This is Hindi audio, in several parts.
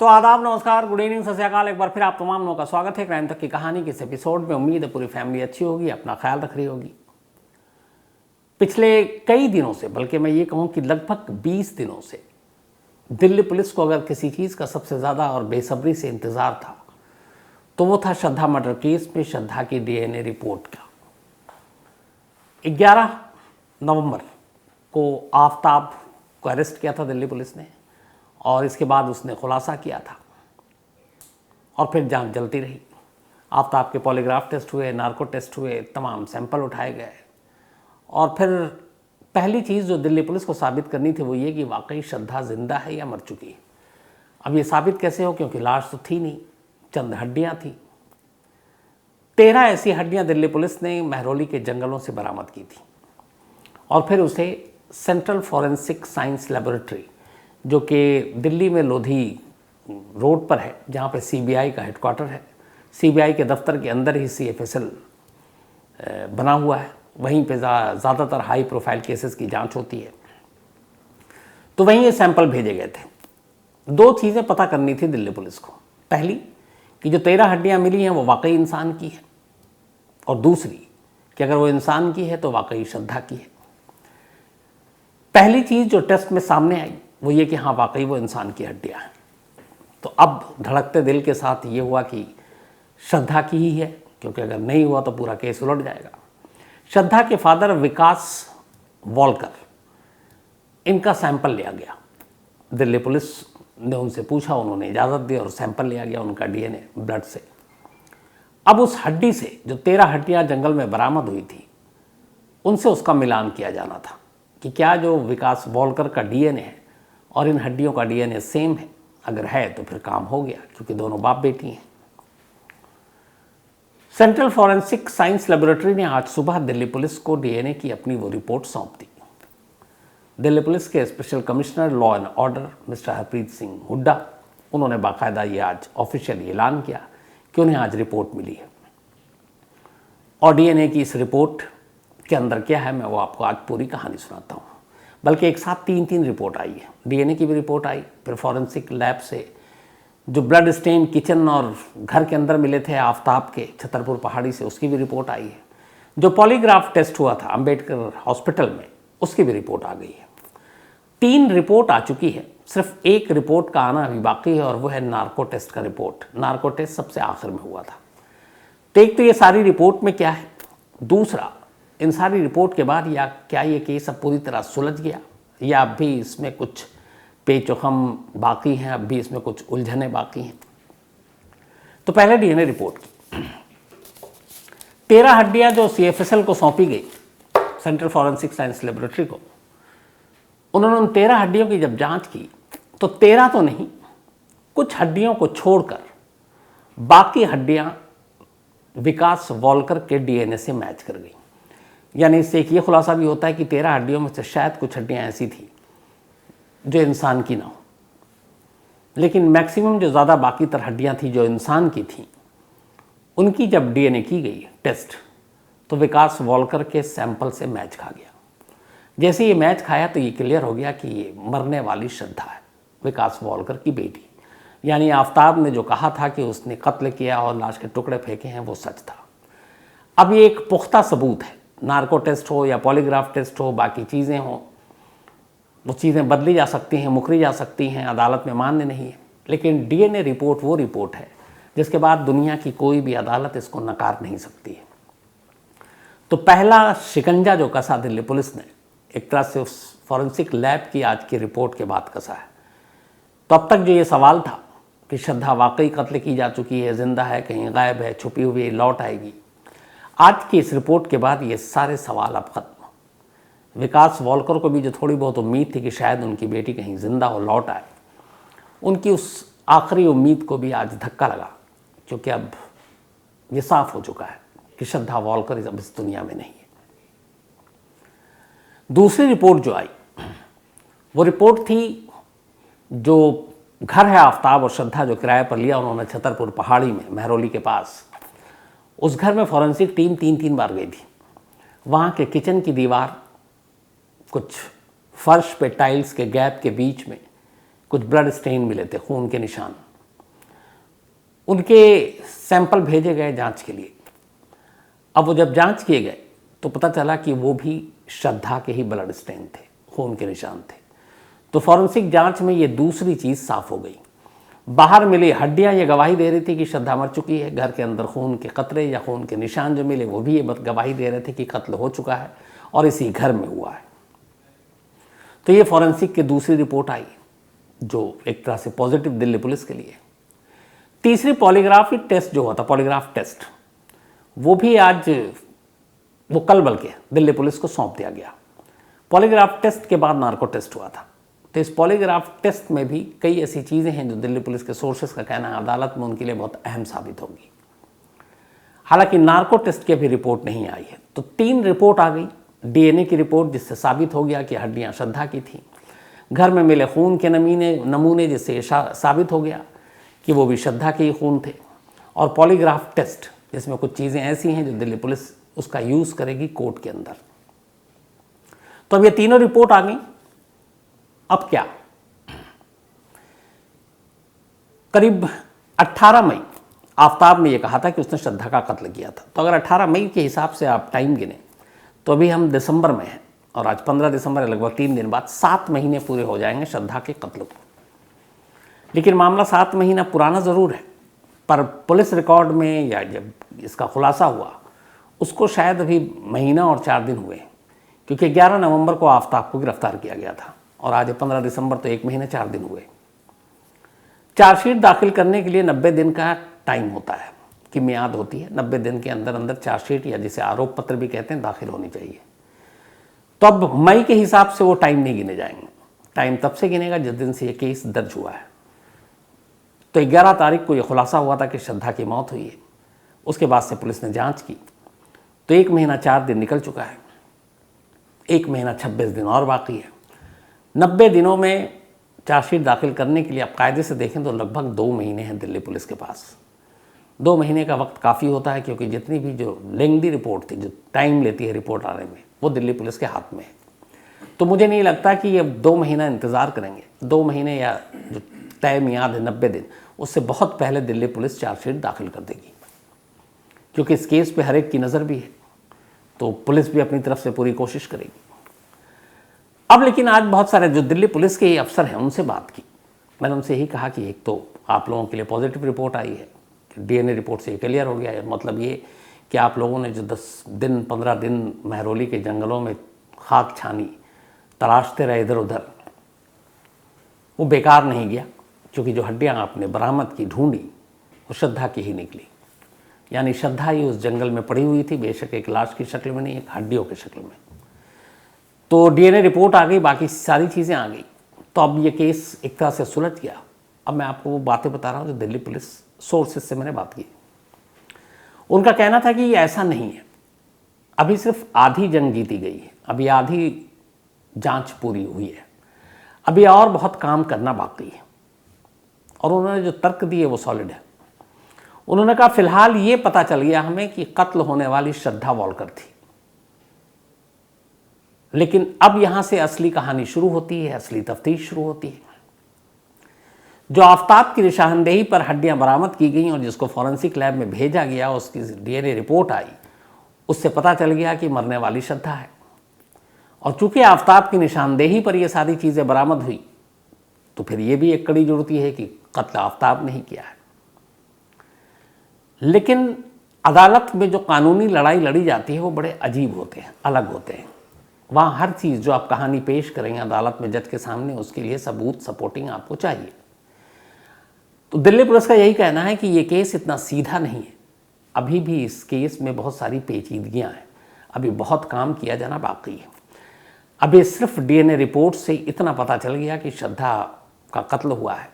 तो आदाब, नमस्कार, गुड इवनिंग, सत श्री अकाल। एक बार फिर आप तमाम लोगों का स्वागत है क्राइम तक की कहानी के इस एपिसोड में। उम्मीद है पूरी फैमिली अच्छी होगी, अपना ख्याल रख रही होगी। पिछले कई दिनों से, बल्कि मैं ये कहूँ कि लगभग 20 दिनों से दिल्ली पुलिस को अगर किसी चीज़ का सबसे ज़्यादा और बेसब्री से इंतज़ार था तो वो था श्रद्धा मर्डर केस में श्रद्धा की डीएनए रिपोर्ट का। 11 नवंबर को आफ्ताब को अरेस्ट किया था दिल्ली पुलिस ने और इसके बाद उसने खुलासा किया था और फिर जांच चलती रही। आफ्ताब के पॉलीग्राफ टेस्ट हुए, नार्को टेस्ट हुए, तमाम सैंपल उठाए गए और फिर पहली चीज़ जो दिल्ली पुलिस को साबित करनी थी वो ये कि वाकई श्रद्धा जिंदा है या मर चुकी है। अब ये साबित कैसे हो, क्योंकि लाश तो थी नहीं, चंद हड्डियाँ थी। 13 ऐसी हड्डियाँ दिल्ली पुलिस ने महरौली के जंगलों से बरामद की थी और फिर उसे सेंट्रल फॉरेंसिक साइंस लेबोरेटरी, जो कि दिल्ली में लोधी रोड पर है, जहाँ पे सीबीआई का हेडक्वार्टर है, सीबीआई के दफ्तर के अंदर ही सीएफएसएल बना हुआ है, वहीं पे ज़्यादातर हाई प्रोफाइल केसेस की जांच होती है, तो वहीं ये सैंपल भेजे गए थे। 2 चीज़ें पता करनी थी दिल्ली पुलिस को। पहली कि जो 13 हड्डियाँ मिली हैं वो वाकई इंसान की है, और दूसरी कि अगर वो इंसान की है तो वाकई श्रद्धा की है। पहली चीज़ जो टेस्ट में सामने आई वो ये कि हाँ वाकई वो इंसान की हड्डियाँ हैं। तो अब धड़कते दिल के साथ ये हुआ कि श्रद्धा की ही है, क्योंकि अगर नहीं हुआ तो पूरा केस उलट जाएगा। श्रद्धा के फादर विकास वॉलकर, इनका सैंपल लिया गया। दिल्ली पुलिस ने उनसे पूछा, उन्होंने इजाज़त दी और सैंपल लिया गया उनका डीएनए ब्लड से। अब उस हड्डी से जो 13 हड्डियाँ जंगल में बरामद हुई थी उनसे उसका मिलान किया जाना था कि क्या जो विकास वॉलकर का डीएनए है और इन हड्डियों का डीएनए सेम है। अगर है तो फिर काम हो गया, क्योंकि दोनों बाप बेटी हैं। सेंट्रल फॉरेंसिक साइंस लेबोरेटरी ने आज सुबह दिल्ली पुलिस को डीएनए की अपनी वो रिपोर्ट सौंप दी। दिल्ली पुलिस के special commissioner law and order mister Harpreet Singh Hooda, उन्होंने बाकायदा ये आज ऑफिशियली ऐलान किया कि उन्हें आज रिपोर्ट मिली है। और डीएनए की इस रिपोर्ट के अंदर क्या है, मैं वो आपको आज पूरी कहानी सुनाता हूँ। बल्कि एक साथ 3 रिपोर्ट आई है। डीएनए की भी रिपोर्ट आई, फिर फॉरेंसिक लैब से जो ब्लड स्टेन किचन और घर के अंदर मिले थे आफ्ताब के छतरपुर पहाड़ी से, उसकी भी रिपोर्ट आई है। जो पॉलीग्राफ टेस्ट हुआ था अंबेडकर हॉस्पिटल में, उसकी भी रिपोर्ट आ गई है। 3 रिपोर्ट आ चुकी है, सिर्फ एक रिपोर्ट का आना अभी बाकी है और वो है नार्को टेस्ट का रिपोर्ट। नार्को टेस्ट सबसे आखिर में हुआ था। तो एक तो ये सारी रिपोर्ट में क्या है, दूसरा इन सारी रिपोर्ट के बाद या क्या ये केस अब पूरी तरह सुलझ गया या अब भी इसमें कुछ पेचोखम बाकी हैं, अब भी इसमें कुछ उलझने बाकी हैं। तो पहले डीएनए रिपोर्ट की 13 हड्डियां जो सीएफएसएल को सौंपी गई, सेंट्रल फॉरेंसिक साइंस लेबोरेटरी को, उन्होंने उन 13 हड्डियों की जब जांच की तो 13 तो नहीं, कुछ हड्डियों को छोड़कर बाकी हड्डियां विकास वॉलकर के डीएनए से मैच कर गई। यानी इससे एक ये खुलासा भी होता है कि 13 हड्डियों में से शायद कुछ हड्डियां ऐसी थी जो इंसान की ना हो, लेकिन मैक्सिमम जो ज़्यादा बाकी तर हड्डियां थी जो इंसान की थी, उनकी जब डीएनए की गई टेस्ट तो विकास वॉलकर के सैंपल से मैच खा गया। जैसे ये मैच खाया तो ये क्लियर हो गया कि ये मरने वाली श्रद्धा है, विकास वॉलकर की बेटी। यानी आफ्ताब ने जो कहा था कि उसने कत्ल किया और लाश के टुकड़े फेंके हैं वो सच था। अब ये एक पुख्ता सबूत है। नार्को टेस्ट हो या पॉलीग्राफ टेस्ट हो, बाकी चीज़ें हों, वो चीज़ें बदली जा सकती हैं, मुकरी जा सकती हैं, अदालत में मान्य नहीं है। लेकिन डीएनए रिपोर्ट वो रिपोर्ट है जिसके बाद दुनिया की कोई भी अदालत इसको नकार नहीं सकती है। तो पहला शिकंजा जो कसा दिल्ली पुलिस ने, एक तरह से उस फॉरेंसिक लैब की आज की रिपोर्ट के बाद कसा है। तो अब तक जो ये सवाल था कि श्रद्धा वाकई कत्ल की जा चुकी है, जिंदा है, कहीं गायब है, छुपी हुई है, लौट आएगी, आज की इस रिपोर्ट के बाद ये सारे सवाल अब खत्म। विकास वॉलकर को भी जो थोड़ी बहुत उम्मीद थी कि शायद उनकी बेटी कहीं जिंदा हो, लौट आए, उनकी उस आखिरी उम्मीद को भी आज धक्का लगा, क्योंकि अब ये साफ हो चुका है कि श्रद्धा वॉलकर अब इस दुनिया में नहीं है। दूसरी रिपोर्ट जो आई वो रिपोर्ट थी, जो घर है आफ्ताब और श्रद्धा जो किराए पर लिया उन्होंने छतरपुर पहाड़ी में, महरौली के पास, उस घर में फॉरेंसिक टीम 3 बार गई थी। वहाँ के किचन की दीवार, कुछ फर्श पे टाइल्स के गैप के बीच में कुछ ब्लड स्टेन मिले थे, खून के निशान। उनके सैंपल भेजे गए जांच के लिए। अब वो जब जांच किए गए तो पता चला कि वो भी श्रद्धा के ही ब्लड स्टेन थे, खून के निशान थे। तो फॉरेंसिक जांच में ये दूसरी चीज़ साफ हो गई। बाहर मिली हड्डियां ये गवाही दे रही थी कि श्रद्धा मर चुकी है। घर के अंदर खून के कतरे या खून के निशान जो मिले वो भी ये गवाही दे रहे थे कि कत्ल हो चुका है और इसी घर में हुआ है। तो ये फॉरेंसिक की दूसरी रिपोर्ट आई जो एक तरह से पॉजिटिव दिल्ली पुलिस के लिए। तीसरी पॉलीग्राफी टेस्ट जो हुआ था, पॉलीग्राफ टेस्ट, वो भी आज वो कल बल्कि दिल्ली पुलिस को सौंप दिया गया। पॉलीग्राफ टेस्ट के बाद नार्को टेस्ट हुआ था। तो इस पॉलीग्राफ टेस्ट में भी कई ऐसी चीज़ें हैं जो दिल्ली पुलिस के सोर्सेस का कहना है अदालत में उनके लिए बहुत अहम साबित होगी। हालांकि नार्को टेस्ट की अभी रिपोर्ट नहीं आई है। तो 3 रिपोर्ट आ गई। डीएनए की रिपोर्ट जिससे साबित हो गया कि हड्डियां श्रद्धा की थी, घर में मिले खून के नमूने जिससे साबित हो गया कि वो भी श्रद्धा के ही खून थे, और पॉलीग्राफ टेस्ट जिसमें कुछ चीज़ें ऐसी हैं जो दिल्ली पुलिस उसका यूज़ करेगी कोर्ट के अंदर। तो अब ये तीनों रिपोर्ट आ गई। अब क्या, करीब 18 मई आफ्ताब ने यह कहा था कि उसने श्रद्धा का कत्ल किया था। तो अगर 18 मई के हिसाब से आप टाइम गिने तो अभी हम दिसंबर में हैं और आज 15 दिसंबर है, लगभग 3 दिन बाद 7 महीने पूरे हो जाएंगे श्रद्धा के कत्ल को। लेकिन मामला 7 महीना पुराना ज़रूर है, पर पुलिस रिकॉर्ड में या जब इसका खुलासा हुआ उसको शायद अभी महीना और 4 दिन हुए, क्योंकि 11 नवंबर को आफ्ताब को गिरफ्तार किया गया था और आज 15 दिसंबर, तो 1 महीने 4 दिन हुए। चार्जशीट दाखिल करने के लिए 90 दिन का टाइम होता है कि मियाद होती है। 90 दिन के अंदर अंदर चार्जशीट या जिसे आरोप पत्र भी कहते हैं दाखिल होनी चाहिए। तो अब मई के हिसाब से वो टाइम नहीं गिने जाएंगे। टाइम तब से गिनेगा जिस दिन से ये केस दर्ज हुआ है। तो 11 तारीख को ये खुलासा हुआ था कि श्रद्धा की मौत हुई है। उसके बाद से पुलिस ने जांच की तो 1 महीना 4 दिन निकल चुका है। 1 महीना 26 दिन और बाकी है। 90 दिनों में चार्जशीट दाखिल करने के लिए आप कायदे से देखें तो लगभग 2 महीने हैं दिल्ली पुलिस के पास। 2 महीने का वक्त काफ़ी होता है, क्योंकि जितनी भी जो लेंदी रिपोर्ट थी, जो टाइम लेती है रिपोर्ट आने में, वो दिल्ली पुलिस के हाथ में है। तो मुझे नहीं लगता कि ये 2 महीना इंतज़ार करेंगे। 2 महीने या जो तय मियाद है 90 दिन, उससे बहुत पहले दिल्ली पुलिस चार्जशीट दाखिल कर देगी, क्योंकि इस केस पे हर एक की नज़र भी है। तो पुलिस भी अपनी तरफ से पूरी कोशिश करेगी। अब लेकिन आज बहुत सारे जो दिल्ली पुलिस के अफसर हैं उनसे बात की। मैंने उनसे यही कहा कि एक तो आप लोगों के लिए पॉजिटिव रिपोर्ट आई है, डीएनए रिपोर्ट से क्लियर हो गया है। मतलब ये कि आप लोगों ने जो 10 दिन 15 दिन महरौली के जंगलों में खाक छानी, तलाशते रहे इधर उधर, वो बेकार नहीं गया, क्योंकि जो हड्डियाँ आपने बरामद की, ढूंढी, वो श्रद्धा की ही निकली। यानी श्रद्धा ही उस जंगल में पड़ी हुई थी, बेशक एक लाश की शक्ल में नहीं, एक हड्डियों की शक्ल में। तो डीएनए रिपोर्ट आ गई, बाकी सारी चीज़ें आ गई। तो अब ये केस एक तरह से सुलझ गया। अब मैं आपको वो बातें बता रहा हूँ जो दिल्ली पुलिस सोर्सेस से मैंने बात की। उनका कहना था कि ये ऐसा नहीं है, अभी सिर्फ आधी जंग जीती गई है, अभी आधी जांच पूरी हुई है, अभी और बहुत काम करना बाकी है। और उन्होंने जो तर्क दिए वो सॉलिड है। उन्होंने कहा फिलहाल ये पता चल गया हमें कि कत्ल होने वाली श्रद्धा वॉलकर थी, लेकिन अब यहां से असली कहानी शुरू होती है, असली तफ्तीश शुरू होती है। जो आफ्ताब की निशानदेही पर हड्डियां बरामद की गई और जिसको फॉरेंसिक लैब में भेजा गया, उसकी डीएनए रिपोर्ट आई, उससे पता चल गया कि मरने वाली श्रद्धा है। और चूंकि आफ्ताब की निशानदेही पर ये सारी चीज़ें बरामद हुई, तो फिर ये भी एक कड़ी जुड़ती है कि कत्ल आफ्ताब ने ही किया है। लेकिन अदालत में जो कानूनी लड़ाई लड़ी जाती है वो बड़े अजीब होते हैं, अलग होते हैं। वहाँ हर चीज़ जो आप कहानी पेश करेंगे अदालत में जज के सामने, उसके लिए सबूत, सपोर्टिंग आपको चाहिए। तो दिल्ली पुलिस का यही कहना है कि ये केस इतना सीधा नहीं है, अभी भी इस केस में बहुत सारी पेचीदगियाँ हैं, अभी बहुत काम किया जाना बाकी है। अभी सिर्फ डीएनए रिपोर्ट से इतना पता चल गया कि श्रद्धा का कत्ल हुआ है,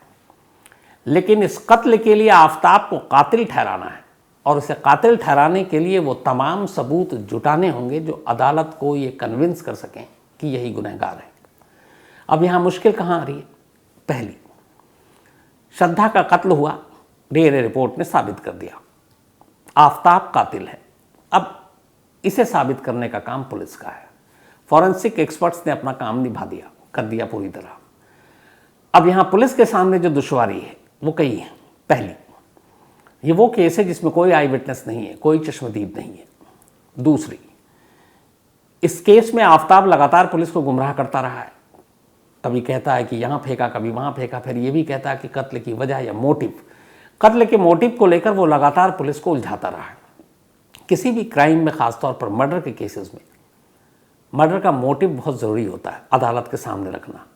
लेकिन इस कत्ल के लिए आफ्ताब को कातिल ठहराना है और इसे कातिल ठहराने के लिए वो तमाम सबूत जुटाने होंगे जो अदालत को ये कन्विंस कर सकें कि यही गुनहगार है। अब यहाँ मुश्किल कहाँ आ रही है? पहली, श्रद्धा का कत्ल हुआ, डीएनए रिपोर्ट ने साबित कर दिया, आफ्ताब कातिल है। अब इसे साबित करने का काम पुलिस का है। फॉरेंसिक एक्सपर्ट्स ने अपना काम निभा दिया, कर दिया पूरी तरह। अब यहाँ पुलिस के सामने जो दुश्वारी है वो कई है। पहली, ये वो केस है जिसमें कोई आई विटनेस नहीं है, कोई चश्मदीद नहीं है। दूसरी, इस केस में आफताब लगातार पुलिस को गुमराह करता रहा है। कभी कहता है कि यहाँ फेंका, कभी वहाँ फेंका, फिर ये भी कहता है कि कत्ल की वजह या मोटिव, कत्ल के मोटिव को लेकर वो लगातार पुलिस को उलझाता रहा है। किसी भी क्राइम में, खासतौर पर मर्डर के केसेस में, मर्डर का मोटिव बहुत ज़रूरी होता है अदालत के सामने रखना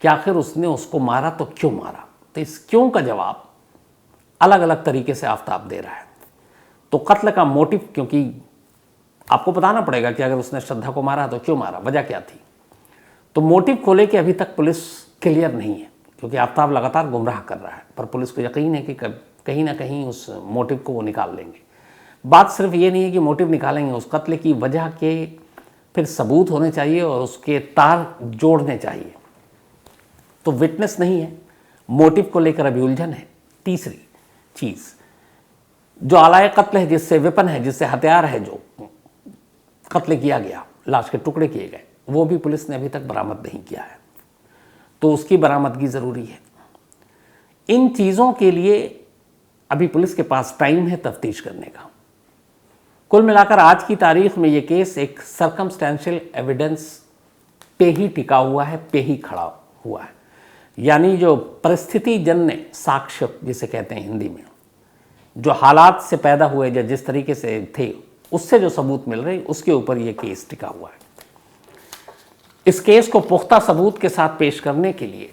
कि आखिर उसने उसको मारा तो क्यों मारा। तो इस क्यों का जवाब अलग अलग तरीके से आफताब दे रहा है। तो कत्ल का मोटिव, क्योंकि आपको बताना पड़ेगा कि अगर उसने श्रद्धा को मारा तो क्यों मारा, वजह क्या थी। तो मोटिव को लेकर अभी तक पुलिस क्लियर नहीं है, क्योंकि आफताब लगातार गुमराह कर रहा है, पर पुलिस को यकीन है कि कहीं ना कहीं उस मोटिव को वो निकाल लेंगे। बात सिर्फ ये नहीं है कि मोटिव निकालेंगे, उस कत्ल की वजह के फिर सबूत होने चाहिए और उसके तार जोड़ने चाहिए। तो विटनेस नहीं है, मोटिव को लेकर अभी उलझन है। तीसरी चीज़, जो आलाए कत्ल है, जिससे वेपन है, जिससे हथियार है, जो कत्ल किया गया, लाश के टुकड़े किए गए, वो भी पुलिस ने अभी तक बरामद नहीं किया है। तो उसकी बरामदगी ज़रूरी है। इन चीज़ों के लिए अभी पुलिस के पास टाइम है तफ्तीश करने का। कुल मिलाकर आज की तारीख में ये केस एक सर्कमस्टेंशियल एविडेंस पे ही टिका हुआ है, पे ही खड़ा हुआ है। यानी जो परिस्थिति जन्य साक्ष्य जिसे कहते हैं हिंदी में, जो हालात से पैदा हुए, जो जिस तरीके से थे, उससे जो सबूत मिल रहे, उसके ऊपर ये केस टिका हुआ है। इस केस को पुख्ता सबूत के साथ पेश करने के लिए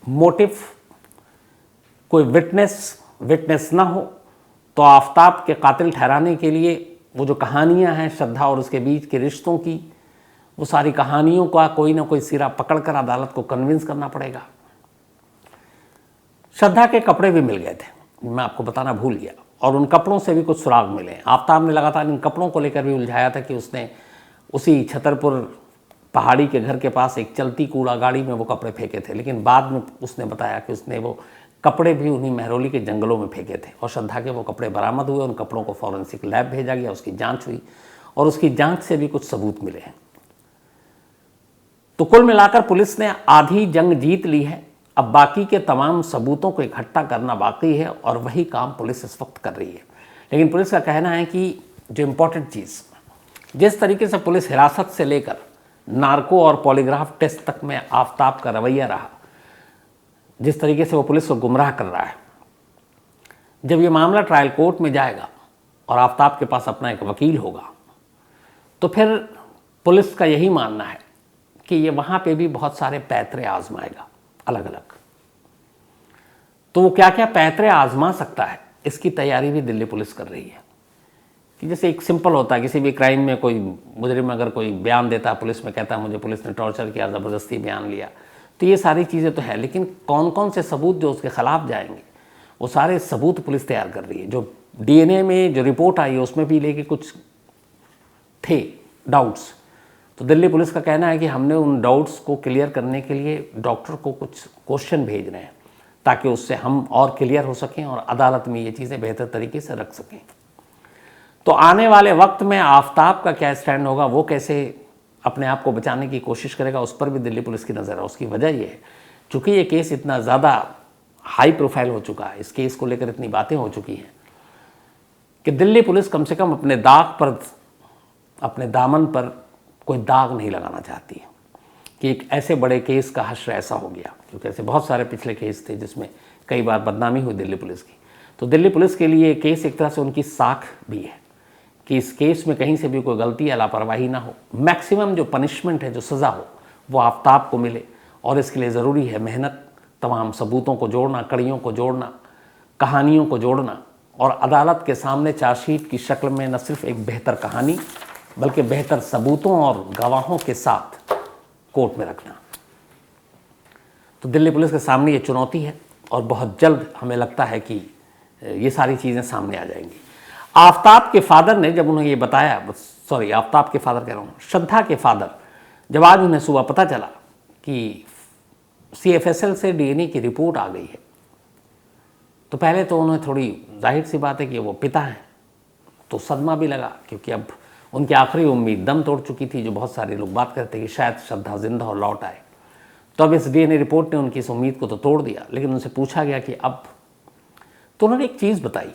मोटिव, कोई विटनेस ना हो, तो आफताब के कातिल ठहराने के लिए वो जो कहानियां हैं श्रद्धा और उसके बीच के रिश्तों की, वो सारी कहानियों का कोई ना कोई सिरा पकड़कर अदालत को कन्विंस करना पड़ेगा। श्रद्धा के कपड़े भी मिल गए थे, मैं आपको बताना भूल गया, और उन कपड़ों से भी कुछ सुराग मिले। आफताब ने लगातार इन कपड़ों को लेकर भी उलझाया था कि उसने उसी छतरपुर पहाड़ी के घर के पास एक चलती कूड़ा गाड़ी में वो कपड़े फेंके थे, लेकिन बाद में उसने बताया कि उसने वो कपड़े भी उन्हीं महरौली के जंगलों में फेंके थे, और श्रद्धा के वो कपड़े बरामद हुए। उन कपड़ों को फॉरेंसिक लैब भेजा गया, उसकी जांच हुई और उसकी जांच से भी कुछ सबूत मिले हैं। तो कुल मिलाकर पुलिस ने आधी जंग जीत ली है। अब बाकी के तमाम सबूतों को इकट्ठा करना बाकी है, और वही काम पुलिस इस वक्त कर रही है। लेकिन पुलिस का कहना है कि जो इम्पोर्टेंट चीज़, जिस तरीके से पुलिस हिरासत से लेकर नार्को और पॉलीग्राफ टेस्ट तक में आफताब का रवैया रहा, जिस तरीके से वो पुलिस को गुमराह कर रहा है, जब ये मामला ट्रायल कोर्ट में जाएगा और आफताब के पास अपना एक वकील होगा, तो फिर पुलिस का यही मानना है कि ये वहाँ पे भी बहुत सारे पैतरे आजमाएगा अलग अलग। तो वो क्या क्या पैतरे आजमा सकता है, इसकी तैयारी भी दिल्ली पुलिस कर रही है। कि जैसे एक सिंपल होता है, किसी भी क्राइम में कोई मुजरिम अगर कोई बयान देता है, पुलिस में कहता है मुझे पुलिस ने टॉर्चर किया, ज़बरदस्ती बयान लिया, तो ये सारी चीज़ें तो है, लेकिन कौन कौन से सबूत जो उसके खिलाफ जाएंगे, वो सारे सबूत पुलिस तैयार कर रही है। जो DNA में जो रिपोर्ट आई है उसमें भी लेके कुछ थे डाउट्स, तो दिल्ली पुलिस का कहना है कि हमने उन डाउट्स को क्लियर करने के लिए डॉक्टर को कुछ क्वेश्चन भेज रहे हैं, ताकि उससे हम और क्लियर हो सकें और अदालत में ये चीज़ें बेहतर तरीके से रख सकें। तो आने वाले वक्त में आफताब का क्या स्टैंड होगा, वो कैसे अपने आप को बचाने की कोशिश करेगा, उस पर भी दिल्ली पुलिस की नज़र है। उसकी वजह ये है, चूँकि ये केस इतना ज़्यादा हाई प्रोफाइल हो चुका है, इस केस को लेकर इतनी बातें हो चुकी हैं कि दिल्ली पुलिस कम से कम अपने दाग पर, अपने दामन पर कोई दाग नहीं लगाना चाहती है कि एक ऐसे बड़े केस का हश्र ऐसा हो गया, क्योंकि ऐसे बहुत सारे पिछले केस थे जिसमें कई बार बदनामी हुई दिल्ली पुलिस की। तो दिल्ली पुलिस के लिए केस एक तरह से उनकी साख भी है कि इस केस में कहीं से भी कोई गलती या लापरवाही ना हो, मैक्सिमम जो पनिशमेंट है, जो सज़ा हो, वो आफताब को मिले। और इसके लिए ज़रूरी है मेहनत, तमाम सबूतों को जोड़ना, कड़ियों को जोड़ना, कहानियों को जोड़ना, और अदालत के सामने चार्जशीट की शक्ल में न सिर्फ एक बेहतर कहानी बल्कि बेहतर सबूतों और गवाहों के साथ कोर्ट में रखना। तो दिल्ली पुलिस के सामने ये चुनौती है, और बहुत जल्द हमें लगता है कि ये सारी चीज़ें सामने आ जाएंगी। आफताब के फादर ने जब उन्हें ये बताया, सॉरी आफताब के फादर कह रहा हूँ, श्रद्धा के फादर, जब आज उन्हें सुबह पता चला कि CFSL से DNA की रिपोर्ट आ गई है, तो पहले तो उन्हें थोड़ी, जाहिर सी बात है कि वो पिता हैं, तो सदमा भी लगा, क्योंकि अब उनकी आखिरी उम्मीद दम तोड़ चुकी थी। जो बहुत सारे लोग बात करते कि शायद श्रद्धा जिंदा और लौट आए, तो अब इस DNA रिपोर्ट ने उनकी इस उम्मीद को तो तोड़ दिया। लेकिन उनसे पूछा गया कि अब, तो उन्होंने एक चीज़ बताई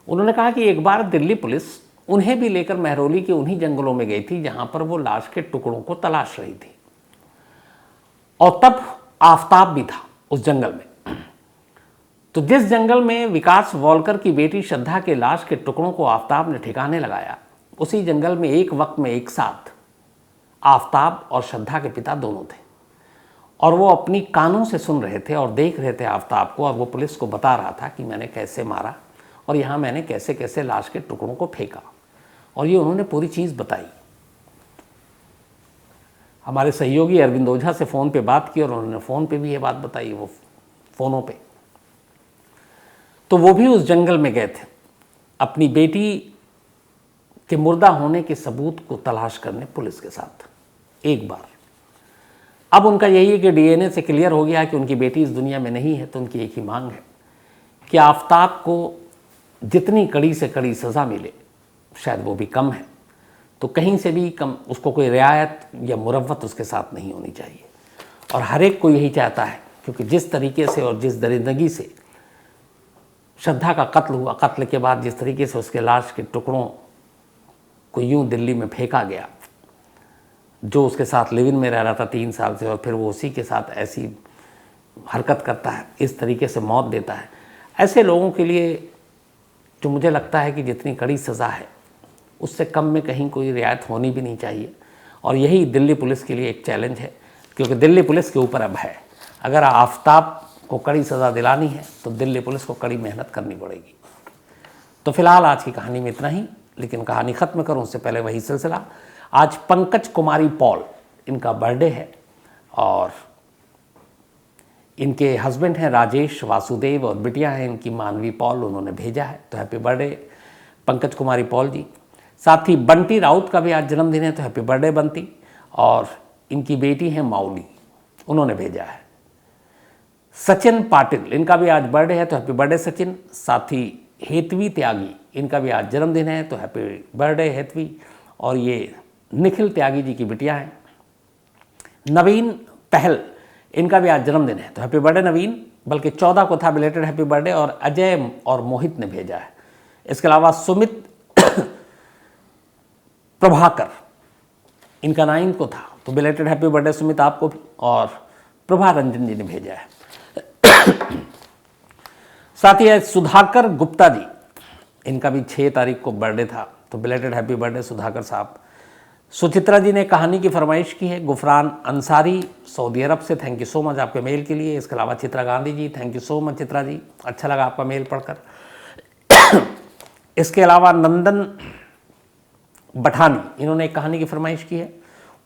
उन्होंने कहा कि एक बार दिल्ली पुलिस उन्हें भी लेकर महरौली के उन्हीं जंगलों में गई थी जहां पर वो लाश के टुकड़ों को तलाश रही थी, और तब आफताब भी था उस जंगल में। तो जिस जंगल में विकास वॉलकर की बेटी श्रद्धा के लाश के टुकड़ों को आफताब ने ठिकाने लगाया, उसी जंगल में एक वक्त में एक साथ आफताब और श्रद्धा के पिता दोनों थे, और वो अपनी कानों से सुन रहे थे और देख रहे थे आफताब को, और वो पुलिस को बता रहा था कि मैंने कैसे मारा और यहाँ मैंने कैसे कैसे लाश के टुकड़ों को फेंका, और ये उन्होंने पूरी चीज़ बताई। हमारे सहयोगी अरविंद ओझा से फ़ोन पे बात की और उन्होंने फ़ोन पे भी ये बात बताई, वो फ़ोनों पे। तो वो भी उस जंगल में गए थे अपनी बेटी के मुर्दा होने के सबूत को तलाश करने पुलिस के साथ एक बार। अब उनका यही है कि डीएनए से क्लियर हो गया कि उनकी बेटी इस दुनिया में नहीं है, तो उनकी एक ही मांग है कि आफताब को जितनी कड़ी से कड़ी सज़ा मिले, शायद वो भी कम है, तो कहीं से भी कम उसको कोई रियायत या मुरव्वत उसके साथ नहीं होनी चाहिए। और हर एक को यही चाहता है, क्योंकि जिस तरीके से और जिस दरिंदगी से श्रद्धा का कत्ल हुआ, कत्ल के बाद जिस तरीके से उसके लाश के टुकड़ों को यूं दिल्ली में फेंका गया, जो उसके साथ लिव इन में रह रहा था 3 साल से, और फिर वो उसी के साथ ऐसी हरकत करता है, इस तरीके से मौत देता है, ऐसे लोगों के लिए जो मुझे लगता है कि जितनी कड़ी सज़ा है उससे कम में कहीं कोई रियायत होनी भी नहीं चाहिए। और यही दिल्ली पुलिस के लिए एक चैलेंज है, क्योंकि दिल्ली पुलिस के ऊपर अब है, अगर आफताब को कड़ी सज़ा दिलानी है तो दिल्ली पुलिस को कड़ी मेहनत करनी पड़ेगी। तो फिलहाल आज की कहानी में इतना ही, लेकिन कहानी ख़त्म करूँ उससे पहले वही सिलसिला। आज पंकज कुमारी पॉल, इनका बर्थडे है, और इनके हस्बैंड हैं राजेश वासुदेव, और बिटिया हैं इनकी मानवी पॉल, उन्होंने भेजा है। तो हैप्पी बर्थडे पंकज कुमारी पॉल जी। साथ ही बंटी राउत का भी आज जन्मदिन है, तो हैप्पी बर्थडे बंटी। और इनकी बेटी है माउली, उन्होंने भेजा है। सचिन पाटिल, इनका भी आज बर्थडे है, तो हैप्पी बर्थडे सचिन। साथ ही हेतवी त्यागी, इनका भी आज जन्मदिन है, तो हैप्पी बर्थडे हेतवी। और ये निखिल त्यागी जी की बिटिया हैं। नवीन पहल, इनका भी आज जन्मदिन है, तो हैप्पी बर्थडे नवीन। बल्कि 14 को था बिलेटेड हैप्पी बर्थडे, और अजय और मोहित ने भेजा है। इसके अलावा सुमित प्रभाकर, इनका 9 को था, तो बिलेटेड हैप्पी बर्थडे सुमित आपको भी। और प्रभा रंजन जी ने भेजा है। साथ ही सुधाकर गुप्ता जी, इनका भी 6 तारीख को बर्थडे था, तो बिलेटेड हैप्पी बर्थडे सुधाकर साहब। सुचित्रा जी ने कहानी की फरमाइश की है। गुफरान अंसारी सऊदी अरब से, थैंक यू सो मच आपके मेल के लिए। इसके अलावा Chitra Gandhi ji, thank you so much Chitra ji, अच्छा लगा आपका मेल पढ़कर। इसके अलावा नंदन बठानी, इन्होंने एक कहानी की फरमाइश की है।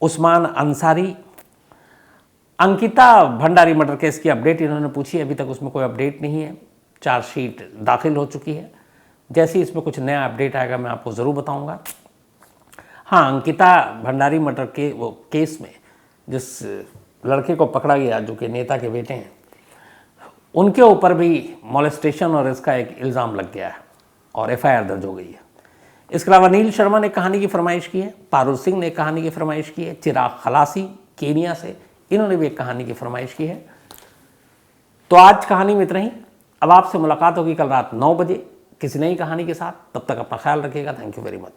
उस्मान अंसारी, अंकिता भंडारी मर्डर केस की अपडेट इन्होंने पूछी, अभी तक उसमें कोई अपडेट नहीं है। चार्जशीट दाखिल हो चुकी है, जैसे ही इसमें कुछ नया अपडेट आएगा मैं आपको ज़रूर बताऊंगा। हाँ, अंकिता भंडारी मर्डर के वो केस में जिस लड़के को पकड़ा गया जो कि नेता के बेटे हैं, उनके ऊपर भी मॉलेस्टेशन और इसका एक इल्ज़ाम लग गया है और एफआईआर दर्ज हो गई है। इसके अलावा नील शर्मा ने कहानी की फरमाइश की है। पारुल सिंह ने कहानी की फरमाइश की है। चिराग खलासी केनिया से, इन्होंने भी एक कहानी की फरमाइश की है। तो आज कहानी में इतना ही। अब आपसे मुलाकात होगी कल रात 9 बजे किसी नई कहानी के साथ। तब तक अपना ख्याल रखिएगा। Thank you very much.